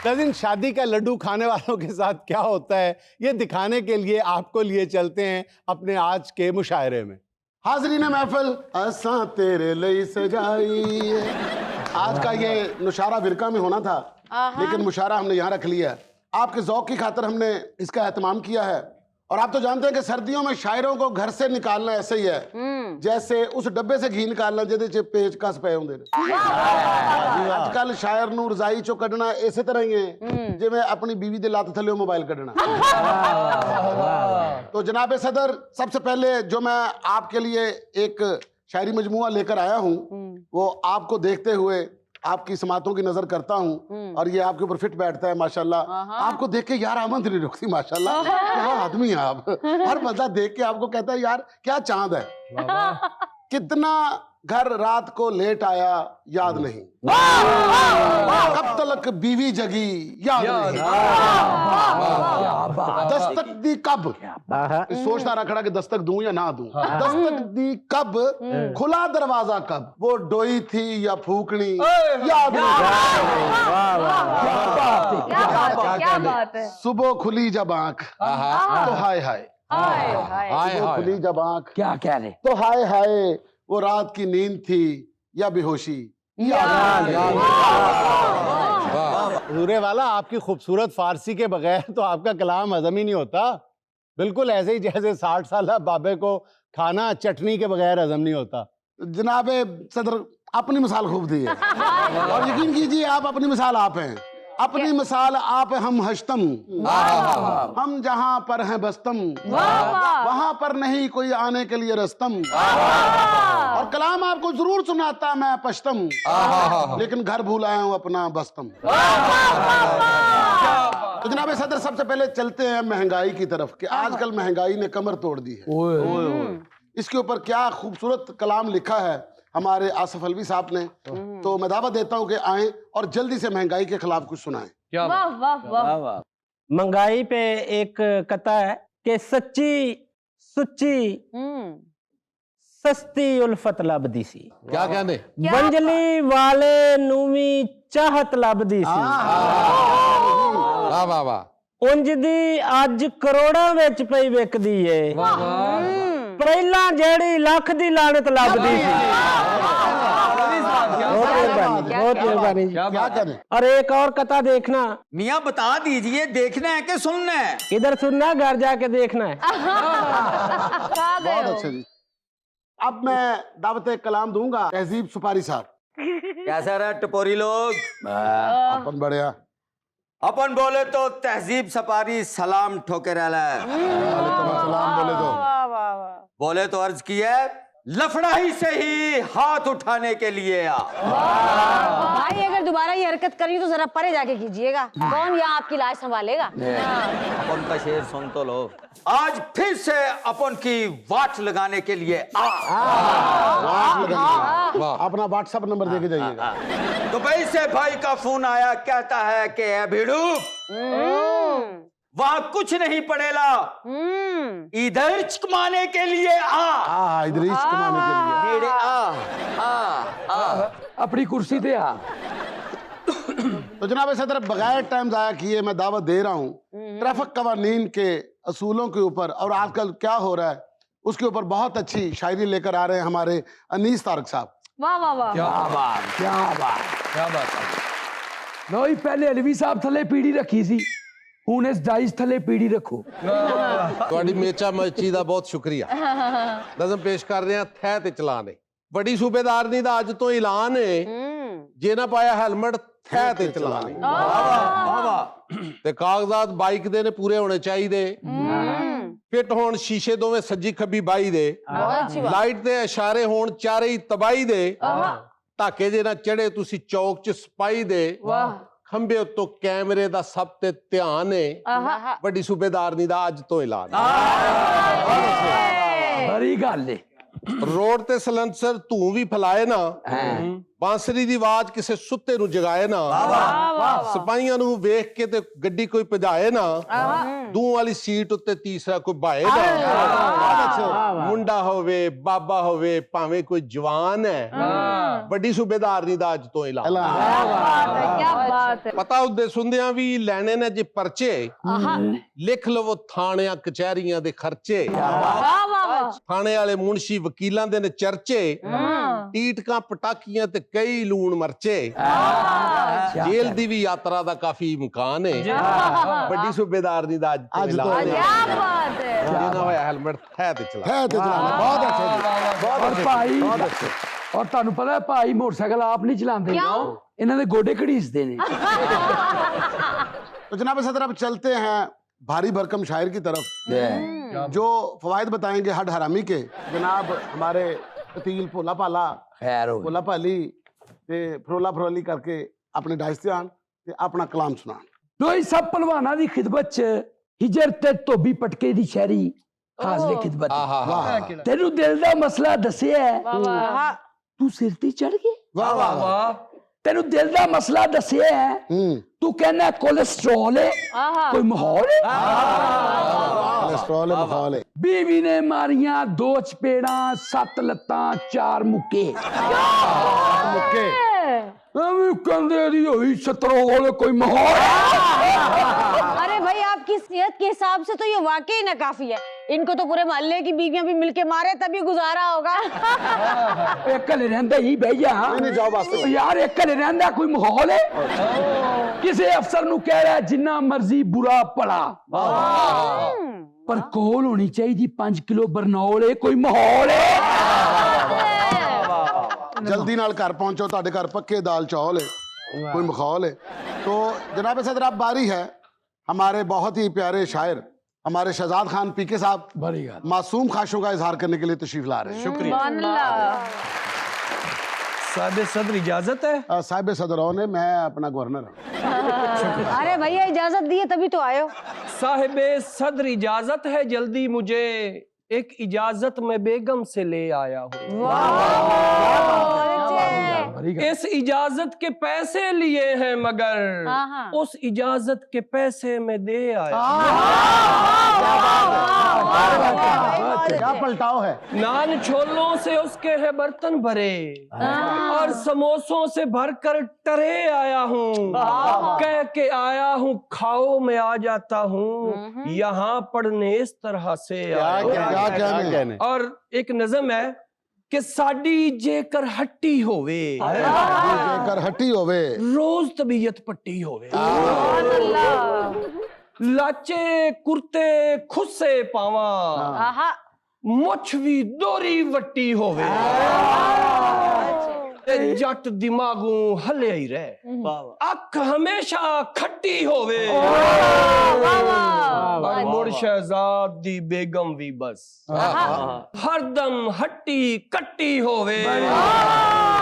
लेकिन शादी का लड्डू खाने वालों के साथ क्या होता है ये दिखाने के लिए आपको लिए चलते हैं अपने आज के मुशायरे में। हाजरीन महफिल असा तेरे लिए सजाई है। आज का ये मुशायरा विरका में होना था, लेकिन मुशायरा हमने यहाँ रख लिया है। आपके ज़ौक़ की खातिर हमने इसका एहतमाम किया है। और आप तो जानते हैं कि सर्दियों में शायरों को घर से निकालना ऐसे ही है जैसे उस डब्बे से घी निकालना जिहदे च पेचकस पे होंदे ने। आजकल शायर नूं रजाई चो कढना इसे तरह ही है जिवें अपनी बीवी दे लत्त थल्ले मोबाइल कढना। तो जनाब सदर, सबसे पहले जो मैं आपके लिए एक शायरी मजमुआ लेकर आया हूँ वो आपको देखते हुए आपकी समातों की नजर करता हूँ और ये आपके ऊपर फिट बैठता है माशाल्लाह। आपको देख के यार आमद नहीं रुकती माशाल्लाह, क्या आदमी है आप। हर बंदा देख के आपको कहता है यार क्या चांद है। कितना घर रात को लेट आया याद नहीं, कब तलक बीवी जगी याद नहीं, दस्तक दी कब, सोचता रहा खड़ा कि दस्तक दूं या ना दूं, दस्तक दी कब, खुला दरवाजा कब, वो डोई थी या फूकनी याद नहीं, क्या बात है। सुबह खुली जब आंख तो हाय हाय, सुबह खुली जब आंख क्या कह रहे, तो हाय हाय, वो रात की नींद थी या बेहोशी हुजूरे वाला आपकी खूबसूरत फारसी के बगैर तो आपका कलाम हजम ही नहीं होता। बिल्कुल ऐसे ही जैसे 60 साल बाबे को खाना चटनी के बगैर हजम नहीं होता। जनाब सदर अपनी मिसाल खूब दी है और यकीन कीजिए आप अपनी मिसाल आप हैं, अपनी मिसाल आप, हम हश्तम, हम जहां पर हैं बस्तम, वहां पर नहीं कोई आने के लिए रस्तम, और कलाम आपको जरूर सुनाता मैं पश्तम, लेकिन घर भूल आया हूं अपना बस्तम। तो जनाब सदर, सबसे पहले चलते हैं महंगाई की तरफ कि आजकल महंगाई ने कमर तोड़ दी है। इसके ऊपर क्या खूबसूरत कलाम लिखा है हमारे आसिफ अलवी साहब ने। तो मैं दावत देता हूं कि आए और जल्दी से महंगाई के खिलाफ कुछ सुनाएं। वाह वाह वाह। महंगाई पे एक कथा है कि सच्ची सुच्ची सस्ती उल्फत लभदी सी। क्या कहने, बंजली वाले नूवी चाहत लभदी सी। वाह वाह वाह। उंज दी अज करोड़ां विच पई विकदी है, पहला जेड़ी लाख दी लानत लभदी सी। बहुत मेहरबानी जी। क्या करें। और एक और कथा देखना। मियाँ बता दीजिए, देखना है कि सुनना है? इधर सुनना, घर जाके देखना है। बहुत अच्छे जी। अब मैं दावत कलाम दूंगा तहजीब सुपारी साहब। कैसा रहा टपोरी लोग? अपन बढ़िया। अपन बोले तो तहजीब सपारी सलाम ठोके रहला है। सलाम बोले तो बोले तो अर्ज किया लफड़ा ही से ही हाथ उठाने के लिए आ। भाई अगर दोबारा ये हरकत करी तो जरा परे जाके कीजिएगा, कौन यहाँ आपकी लाज संभालेगा। अपन का शेर सुन तो लो। आज फिर से अपन की वाट लगाने के लिए आ। अपना व्हाट्सएप नंबर देके जाइएगा। दुबई से भाई का फोन आया, कहता है कि ए भिड़ू वहां कुछ नहीं पड़ेगा, इधर कमाने के लिए आ। इधर ही कमाने के लिए नेड़े आ। अपनी कुर्सी पे आ। तो जनाब सदर, बगैर टाइम जाया किए मैं दावत दे रहा हूँ ट्रैफिक कवानीन के असूलों के ऊपर और आजकल क्या हो रहा है उसके ऊपर बहुत अच्छी शायरी लेकर आ रहे हैं हमारे अनीस तारक साहब। वाह वाह वाह। क्या बात, क्या बात, क्या बात है। नहीं, पहले अलवी साहब थले पीढ़ी रखी सी, हुण इस डाइस थले पीढ़ी रखो। ਤੁਹਾਡੀ ਮੇਚਾ ਮੱਚੀ ਦਾ ਬਹੁਤ ਸ਼ੁਕਰੀਆ। ਨਜ਼ਮ ਪੇਸ਼ ਕਰ ਰਹੇ ਹਾਂ ਥੈ ਤੇ ਚਲਾਨ ਹੈ। ਵੱਡੀ ਸੂਬੇਦਾਰਨੀ ਦਾ ਅੱਜ ਤੋਂ ਐਲਾਨ ਹੈ, ਜੇ ਨਾ ਪਾਇਆ ਹੈਲਮਟ ਥੈ ਤੇ ਚਲਾਨ ਹੈ। वाह वाह। ਤੇ ਕਾਗਜ਼ਾਤ ਬਾਈਕ ਦੇ ਨੇ ਪੂਰੇ ਹੋਣੇ ਚਾਹੀਦੇ। ਫਿੱਟ ਹੋਣ ਸ਼ੀਸ਼ੇ ਦੋਵੇਂ ਸੱਜੀ ਖੱਬੀ ਬਾਈ ਦੇ। ਲਾਈਟ ਦੇ ਇਸ਼ਾਰੇ ਹੋਣ ਚਾਰੇ ਹੀ ਤਬਾਈ ਦੇ। ਧਾਕੇ ਜੇ ਨਾ ਚੜੇ ਤੁਸੀਂ ਚੌਕ 'ਚ ਸਪਾਈ ਦੇ। ਖੰਬੇ ਉੱਤੋਂ ਕੈਮਰੇ ਦਾ ਸਭ ਤੇ ਧਿਆਨ ਹੈ। ਵੱਡੀ ਸੂਬੇਦਾਰਨੀ ਦਾ ਅੱਜ ਤੋਂ ਐਲਾਨ। बड़ी गल है। ਰੋਡ ਤੇ ਸਲੈਂਸਰ ਧੂੰ ਵੀ ਫੈਲਾਏ ਨਾ, ਬਾਂਸਰੀ ਦੀ ਆਵਾਜ਼ ਕਿਸੇ ਸੁੱਤੇ ਨੂੰ ਜਗਾਏ ਨਾ, ਸਿਪਾਹੀਆਂ ਨੂੰ ਵੇਖ ਕੇ ਤੇ ਗੱਡੀ ਕੋਈ ਭਜਾਏ ਨਾ, ਦੂੰ ਵਾਲੀ ਸੀਟ ਉੱਤੇ ਤੀਸਰਾ ਕੋਈ ਬਾਏ ਨਾ, ਮੁੰਡਾ ਹੋਵੇ ਬਾਬਾ ਹੋਵੇ ਭਾਵੇਂ ਕੋਈ ਜਵਾਨ ਹੈ, ਵੱਡੀ ਸੂਬੇਦਾਰਨੀ ਦਾ ਅੱਜ ਤੋਂ ਐਲਾਨ। क्या बात है। ਪਤਾ ਉਹਦੇ ਸੁਣਦਿਆਂ ਵੀ ਲੈਣੇ ਨੇ ਜੇ ਪਰਚੇ, ਲਿਖ ਲਵੋ ਥਾਣਿਆਂ ਕਚਹਿਰੀਆਂ ਦੇ ਖਰਚੇ, ਥਾਣੇ ਵਾਲੇ ਮੁਨਸ਼ੀ ਵਕੀਲਾਂ ਦੇ ਨੇ ਚਰਚੇ, ਟੀਟਕਾਂ ਪਟਾਕੀਆਂ ਤੇ ਕਈ ਲੂਣ ਮਰਚੇ, ਜੇਲ੍ਹ ਦੀ ਵੀ ਯਾਤਰਾ ਦਾ ਕਾਫੀ ਇਮਕਾਨ ਹੈ, ਵੱਡੀ ਸੂਬੇਦਾਰਨੀ ਦਾ ਅੱਜ ਤੋਂ ਐਲਾਨ ਹੈ। क्या बात है। ਜਿਹਨਾਂ ਹੋਇਆ ਹੈਲਮਟ ਹੈ ਤੇ ਚਲਾ। है तो चलाना बहुत अच्छा जी, बहुत और अच्छे, भाई बहुत अच्छे। और ਤੁਹਾਨੂੰ ਪਤਾ ਹੈ ਭਾਈ ਮੋਟਰਸਾਈਕਲ ਆਪ ਨਹੀਂ ਚਲਾਉਂਦੇ ਇਹਨਾਂ ਦੇ ਗੋਡੇ ਘੜੀਸਦੇ ਨੇ। तो जनाब सदर अब चलते हैं भारी भरकम शायर की तरफ जो फवायद बताएंगे हड हरामी के। जनाब हमारे पतील भोला पाला भोला पाली ते फरोला फरोली करके अपने डायस्तियान ते अपना कलाम सुनान। ਦੋਈ ਸਭ ਪਹਿਲਵਾਨਾਂ ਦੀ ਖਿਦਮਤ ਚ ਹਿਜਰ ਤੇ ਧੋਬੀ ਪਟਕੇ ਦੀ ਸ਼ਾਇਰੀ ਹਾਜ਼ਰ ਖਿਦਮਤ। वाह ਤੈਨੂੰ ਦਿਲ ਦਾ ਮਸਲਾ ਦੱਸਿਆ ਹੈ, ਤੂੰ ਸਿਰ ਤੇ ਚੜ ਗਿਆ। वाह वाह वाह। ਤੈਨੂੰ ਦਿਲ ਦਾ ਮਸਲਾ ਦੱਸਿਆ ਹੈ, ਤੂੰ ਕਹਿੰਦਾ ਕੋਲੇਸਟ੍ਰੋਲ ਹੈ, ਕੋਈ ਮਾਹੌਲ ਹੈ। कोलेस्ट्रॉल है मखौल है। ਬੀਵੀ ਨੇ ਮਾਰੀਆਂ 2 ਚਪੇੜਾਂ 7 ਲੱਤਾਂ 4 ਮੁੱਕੇ। मुक्के ਐਵੇਂ ਕਹਿੰਦੇ ਦੀ ਹੋਈ ਸਤਰੋਲ ਕੋਈ ਮਾਹੌਲ ਹੈ। अरे भाई आपकी सेहत के हिसाब से तो ये वाकई ना काफी है। इनको तो पूरे मोहल्ले की बीवियां भी मिलके मारे तभी गुजारा होगा। ਇੱਕ ਘਰੇ ਰਹਿੰਦਾ ਹੀ ਬਹਿ ਜਾ। नहीं जाओ वास्ते। ਯਾਰ ਇੱਕ ਘਰੇ ਰਹਿੰਦਾ ਕੋਈ ਮਾਹੌਲ ਹੈ। ਕਿਸੇ ਅਫਸਰ ਨੂੰ ਕਹਿ ਰਿਹਾ ਜਿੰਨਾ ਮਰਜ਼ੀ ਬੁਰਾ ਭਲਾ, ਪਰ ਕੋਲ ਹੋਣੀ ਚਾਹੀਦੀ 5 ਕਿਲੋ ਬਰਨੌਲ ਹੈ, ਕੋਈ ਮਾਹੌਲ ਹੈ। जल्दी नाल घर पहुंचो, ਤੁਹਾਡੇ ਘਰ पक्के दाल चौल है, कोई मखौल है। तो जनाब सदर अब बारी है हमारे बहुत ही प्यारे शायर हमारे शहजाद खान पीके साहब बड़ी बात। मासूम ख्वाहिशों का इजहार करने के लिए तशरीफ ला रहे हैं। साहब सदर इजाजत है? साहिब सदर ने मैं अपना गवर्नर हूँ। अरे भैया इजाजत दिए तभी तो आए हो। साहिब सदर इजाजत है, जल्दी मुझे एक इजाजत मैं बेगम से ले आया हूँ। इस इजाजत के पैसे लिए हैं मगर उस इजाजत के पैसे में दे आया। क्या पलटाव है। नान छोलों से उसके है बर्तन भरे और समोसों से भरकर टरे आया हूँ। कह के आया हूँ खाओ मैं आ जाता हूँ, यहाँ पढ़ने इस तरह से आया। क्या कहने। और एक नज़म है कि साडी जेकर हट्टी होवे, जेकर हट्टी होवे, रोज तबीयत पट्टी होवे, लाचे कुर्ते खुस्से पावा, मुछ भी दोरी वट्टी होवे, ते जट दिमागू हले ही रहे, अख हमेशा खट्टी होवे, और मुड़ शहजाद दी बेगम भी बस हरदम हट्टी कट्टी होवे।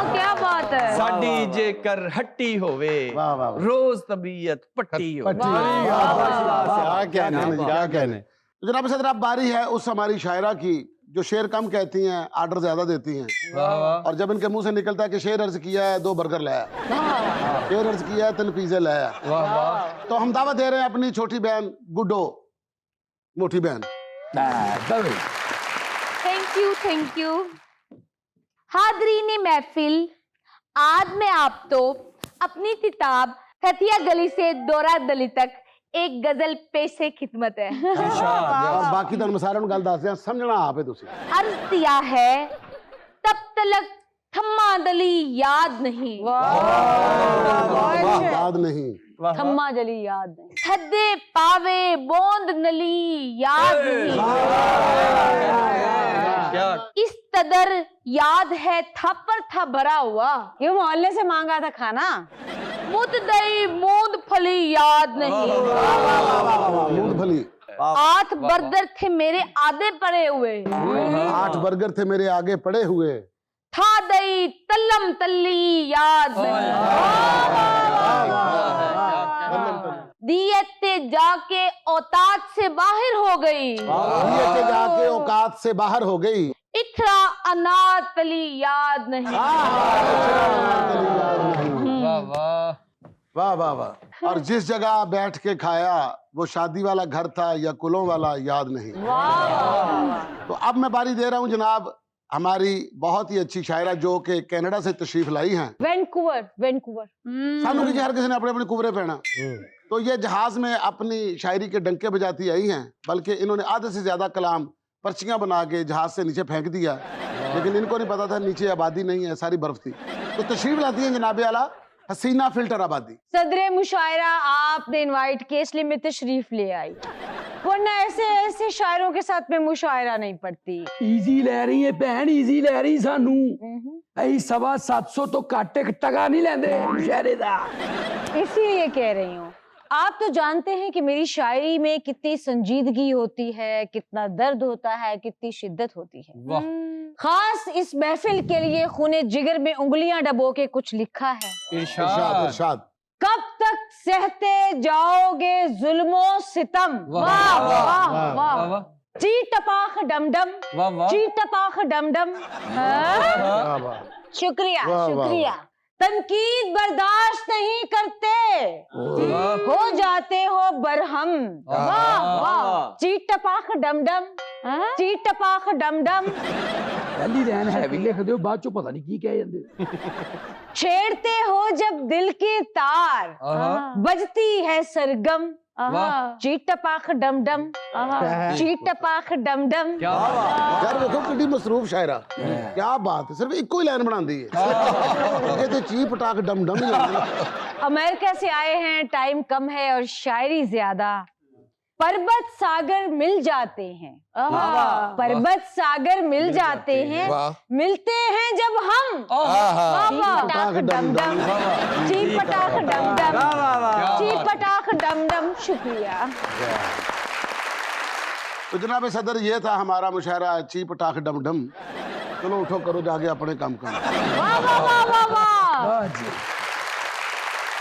क्या बात है। साडी जेकर हट्टी होवे, वाह, वाह, वाह। रोज तबीयत पट्टी होवे। क्या कहने। तो जनाब सदर अब बारी है उस हमारी शायरा की जो शेर कम कहती हैं आर्डर ज्यादा देती हैं, और जब इनके मुंह से निकलता है कि शेर अर्ज किया है 2 बर्गर लाया, शेर अर्ज किया है 3 पिज़्ज़े लाया, तो हम दावा दे रहे हैं अपनी छोटी बहन गुड्डो मोटी बहन। थैंक यू हादरीन महफिल, आज मैं आप तो अपनी किताब हथिया गली से दौरा दली तक एक गजल पेशे खिदमत है। और बाकी तो सारे गल दस दिया, समझना आप है तुसी। अर्ज किया है तब तलक थम्मा दली याद नहीं, याद नहीं, थम्मा जली याद नहीं, थद्दे पावे बोंद नली याद नहीं, इस कदर याद है थापर था भरा हुआ, ये मोहल्ले से मांगा था खाना, मुतदई मूंगफली याद नहीं, मूंगफली 8 बर्गर थे मेरे आधे पड़े हुए, 8 बर्गर थे मेरे आगे पड़े हुए, था दई तल्लम तल्ली याद नहीं, दिए ते जाके औकात से बाहर हो गई, ये जाके औकात से बाहर हो गई, इतना अनाथली याद नहीं। वाह वाह वाह। और जिस जगह बैठ के खाया वो शादी वाला घर था या कुलों वाला याद नहीं। तो अब मैं बारी दे रहा हूँ जनाब हमारी बहुत ही अच्छी शायरा जो कि कनाडा से तशरीफ लाई हैं। वैंकूवर सानू की हर किसी ने अपने अपने कुबरे पहना। तो ये जहाज में अपनी शायरी के डंके बजाती आई हैं, बल्कि इन्होंने आधे से ज्यादा कलाम पर्चियां बना के जहाज से नीचे फेंक दिया, लेकिन इनको नहीं पता था नीचे आबादी नहीं है, सारी बर्फ थी। तो तशरीफ लाती हैं जनाब आला हसीना फिल्टर आबादी। सदरे मुशायरा आपने इनवाइट किया इसलिए मैं तशरीफ ले आई, वरना ऐसे शायरों के साथ में मुशायरा नहीं पड़ती। इजी ले रही है भैन, इजी ले रही सानू। ऐ 750 तो काटे टका नहीं लेंदे मुशायरे दा। इसीलिए कह रही हूँ, आप तो जानते हैं कि मेरी शायरी में कितनी संजीदगी होती है, कितना दर्द होता है, कितनी शिद्दत होती है। खास इस महफिल के लिए खूने जिगर में उंगलियां डबो के कुछ लिखा है। इरशाद इरशाद। कब तक सहते जाओगे जुल्मो सितम। वाह वाह वाह। ची टपाख डमडम, ची टपाख डमडम। शुक्रिया शुक्रिया। तनकीद बर्दाश्त नहीं करते, हो जाते हो बरहम। वाह वाह। चीट टपाख डमडम, चीट टपाख डमडम। पहली लाइन हैवी लिख दो, बाद चो पता नहीं की कह जाते। छेड़ते हो जब दिल के तार, बजती है सरगम। चीट टपाख डमडम, चीट टपाख डमडम। यार देखो कितनी मसरूफ शायरा, क्या बात है। सिर्फ एक ही लाइन बना दी है, ये तो चीप पटाख डम डम ही लगता है। अमेरिका से आए हैं, टाइम कम है और शायरी ज्यादा। पर्वत सागर मिल जाते हैं, पर्वत सागर मिल जाते हैं, मिलते हैं जब हम। पटाख डमडम, चीप पटाख डमडम, चीप पटाख डमडम। शुक्रिया। तो जनाब सदर ये था हमारा मुशायरा चीप पटाख डम डम। चलो उठो करो जाके अपने काम। वाह वाह वाह वाह वाह।